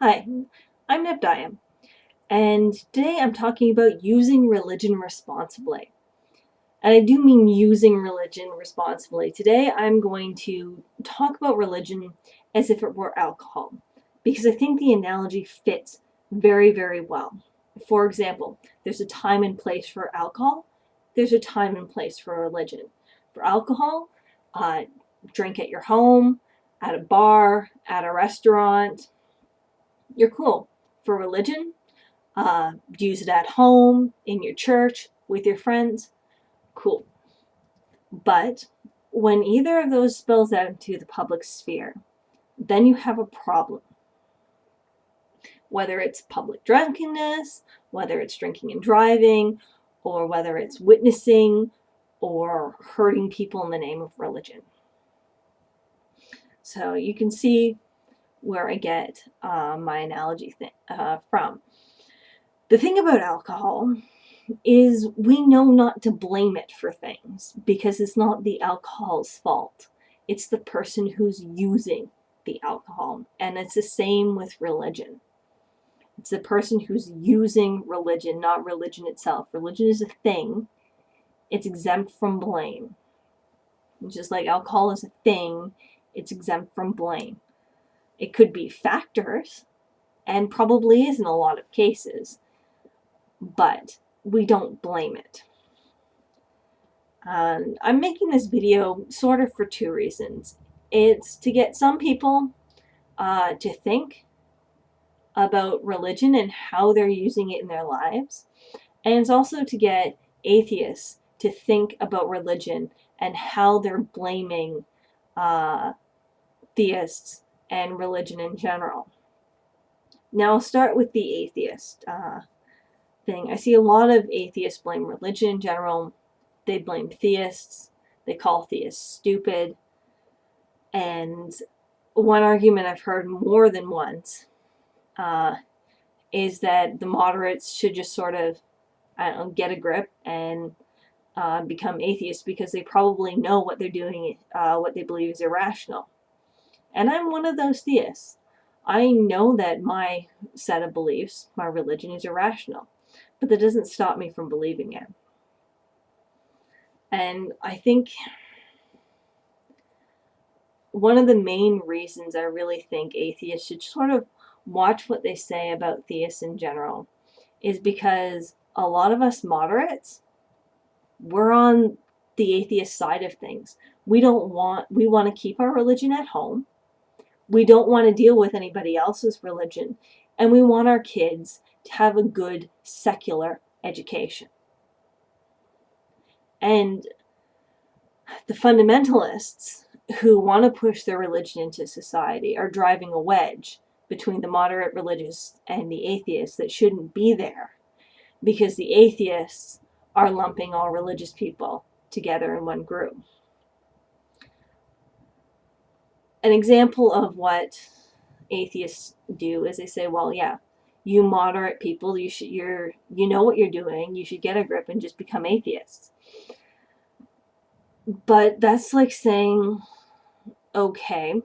Hi, I'm Nebdiam, and today I'm talking about using religion responsibly. And I do mean using religion responsibly. Today I'm going to talk about religion as if it were alcohol, because I think the analogy fits very, very well. For example, there's a time and place for alcohol, there's a time and place for religion. For alcohol, uh, drink at your home, at a bar, at a restaurant, you're cool. For religion, use it at home, in your church, with your friends, cool. But when either of those spills out into the public sphere, then you have a problem. Whether it's public drunkenness, whether it's drinking and driving, or whether it's witnessing or hurting people in the name of religion. So you can see where I get my analogy from. The thing about alcohol is we know not to blame it for things because it's not the alcohol's fault. It's the person who's using the alcohol. And it's the same with religion. It's the person who's using religion, not religion itself. Religion is a thing. It's exempt from blame. Just like alcohol is a thing, it's exempt from blame. It could be factors, and probably is in a lot of cases, but we don't blame it. I'm making this video sort of for two reasons. It's to get some people to think about religion and how they're using it in their lives. And it's also to get atheists to think about religion and how they're blaming theists and religion in general. Now I'll start with the atheist thing. I see a lot of atheists blame religion in general. They blame theists. They call theists stupid. And one argument I've heard more than once is that the moderates should just sort of, I don't know, get a grip and become atheists because they probably know what they're doing, what they believe is irrational. And I'm one of those theists. I know that my set of beliefs, my religion, is irrational, but that doesn't stop me from believing it. And I think one of the main reasons I really think atheists should sort of watch what they say about theists in general is because a lot of us moderates, we're on the atheist side of things. We want to keep our religion at home. We don't want to deal with anybody else's religion. And we want our kids to have a good secular education. And the fundamentalists who want to push their religion into society are driving a wedge between the moderate religious and the atheists that shouldn't be there, because the atheists are lumping all religious people together in one group. An example of what atheists do is they say, well, yeah, you moderate people, you know what you're doing, you should get a grip and just become atheists. But that's like saying, okay,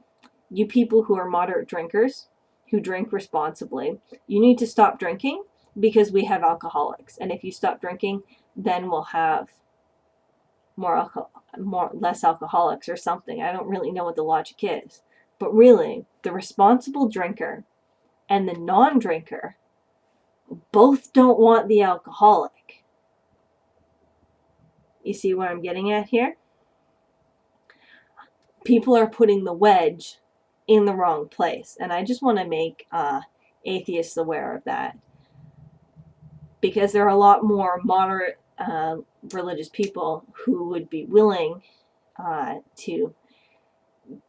you people who are moderate drinkers, who drink responsibly, you need to stop drinking because we have alcoholics. And if you stop drinking, then we'll have less alcoholics or something. I don't really know what the logic is. But really, the responsible drinker and the non-drinker both don't want the alcoholic. You see what I'm getting at here? People are putting the wedge in the wrong place. And I just want to make atheists aware of that. Because there are a lot more moderate religious people who would be willing to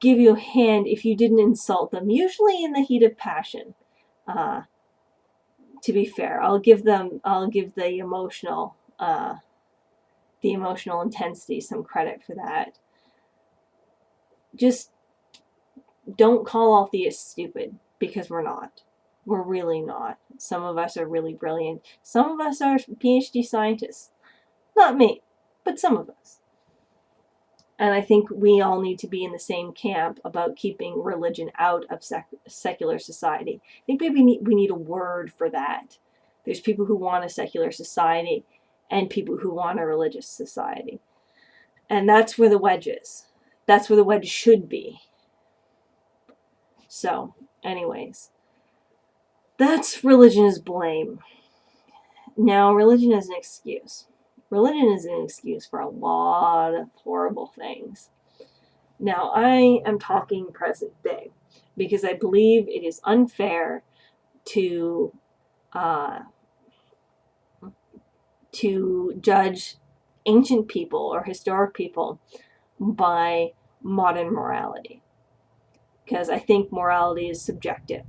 give you a hand if you didn't insult them, usually in the heat of passion. To be fair, I'll give the emotional intensity some credit for that. Just don't call all theists stupid, because we're not. We're really not. Some of us are really brilliant. Some of us are PhD scientists. Not me, but some of us. And I think we all need to be in the same camp about keeping religion out of secular society. I think maybe we need a word for that. There's people who want a secular society and people who want a religious society. And that's where the wedge is. That's where the wedge should be. So, anyways, that's religion as blame. Now, religion is an excuse. Religion is an excuse for a lot of horrible things. Now, I am talking present day because I believe it is unfair to judge ancient people or historic people by modern morality, because I think morality is subjective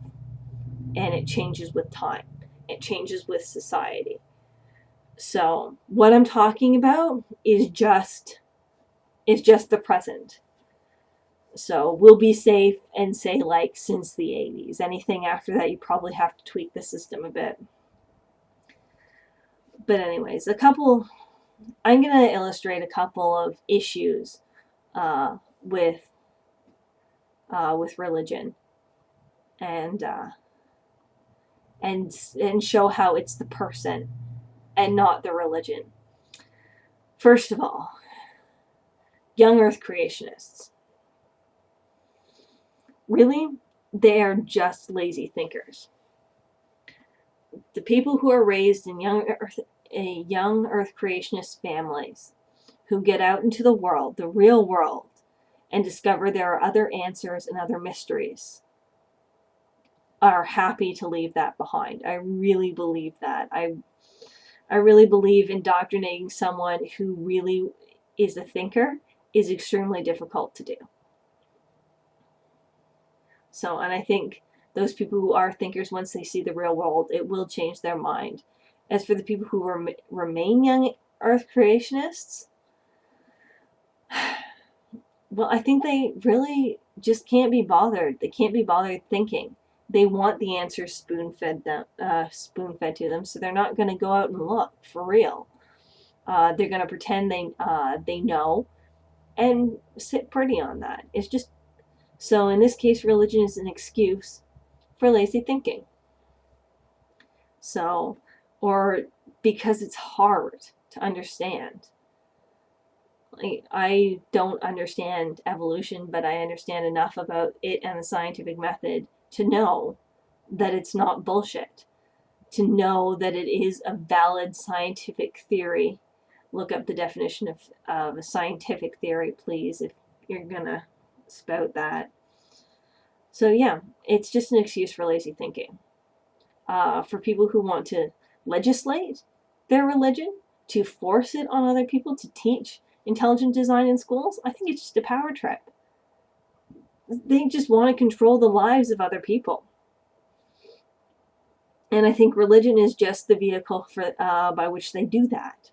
and it changes with time. It changes with society. So what I'm talking about is just the present. So we'll be safe and say like since the 80s. Anything after that, you probably have to tweak the system a bit. But anyways, I'm going to illustrate a couple of issues with religion and show how it's the person and not the religion. First of all, young earth creationists. Really, they are just lazy thinkers. The people who are raised in young earth creationist families who get out into the world, the real world, and discover there are other answers and other mysteries, are happy to leave that behind. I really believe that. I really believe indoctrinating someone who really is a thinker is extremely difficult to do. So, and I think those people who are thinkers, once they see the real world, it will change their mind. As for the people who remain young earth creationists, well, I think they really just can't be bothered. They can't be bothered thinking. They want the answers spoon-fed to them, so they're not going to go out and look for real. They're going to pretend they know and sit pretty on that. It's just so. In this case, religion is an excuse for lazy thinking. So, or because it's hard to understand. I don't understand evolution, but I understand enough about it and the scientific method to know that it's not bullshit, to know that it is a valid scientific theory. Look up the definition of a scientific theory, please, if you're gonna spout that. So yeah, it's just an excuse for lazy thinking. For people who want to legislate their religion, to force it on other people to teach intelligent design in schools, I think it's just a power trip. They just want to control the lives of other people. And I think religion is just the vehicle by which they do that.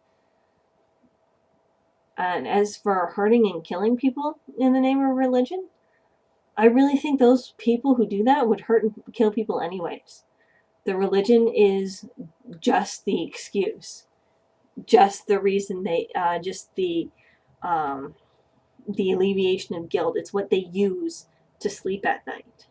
And as for hurting and killing people in the name of religion, I really think those people who do that would hurt and kill people anyways. The religion is just the excuse, just the reason just the alleviation of guilt. It's what they use to sleep at night.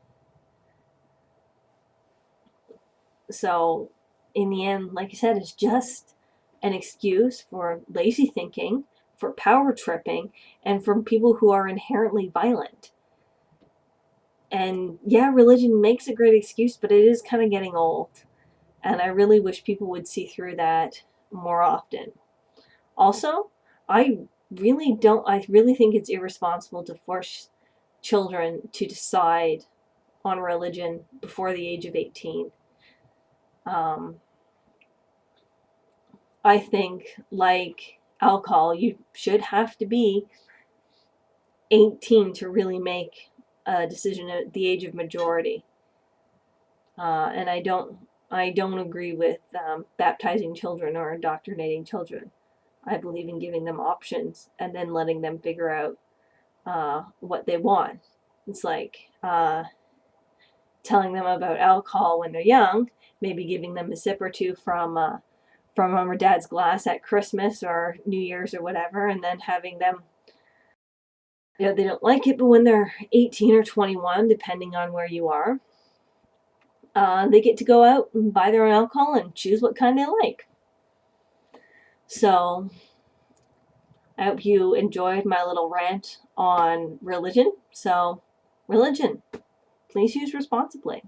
So in the end, like I said, it's just an excuse for lazy thinking, for power tripping, and for people who are inherently violent. And yeah, religion makes a great excuse, but it is kind of getting old. And I really wish people would see through that more often. Also, I really think it's irresponsible to force children to decide on religion before the age of 18. I think, like alcohol, you should have to be 18 to really make a decision at the age of majority. And I don't agree with baptizing children or indoctrinating children. I believe in giving them options and then letting them figure out what they want. It's like telling them about alcohol when they're young, maybe giving them a sip or two from mom or dad's glass at Christmas or New Year's or whatever, and then having them they don't like it, but when they're 18 or 21, depending on where you are, they get to go out and buy their own alcohol and choose what kind they like. So I hope you enjoyed my little rant on religion. So, religion, please use responsibly.